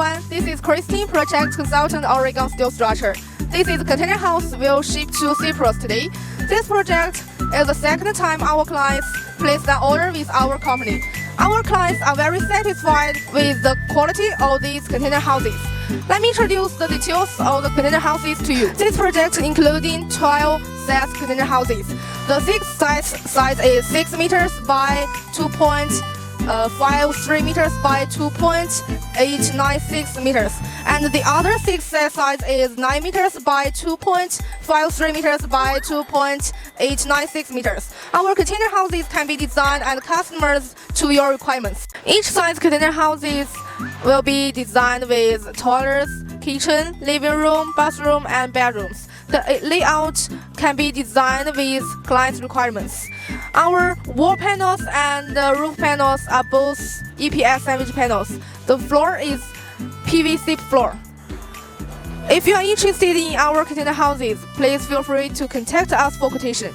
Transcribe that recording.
everyone, this is Christine, Project Consultant, Oregon Steel Structure. This is container house will ship to Cyprus today. This project is the second time our clients placed an order with our company. Our clients are very satisfied with the quality of these container houses. Let me introduce the details of the container houses to you. This project including 12 sets container houses. The sixth size is 6 meters by 2.53 meters by 2.896 meters, and the other 6 set size is 9 meters by 2.53 meters by 2.896 meters. Our container houses can be designed and customized to your requirements. Each size container houses will be designed with toilets, kitchen, living room, bathroom, and bedrooms. The layout can be designed with client's requirements. Our wall panels and roof panels are both EPS sandwich panels. The floor is PVC floor. If you are interested in our container houses, please feel free to contact us for quotation.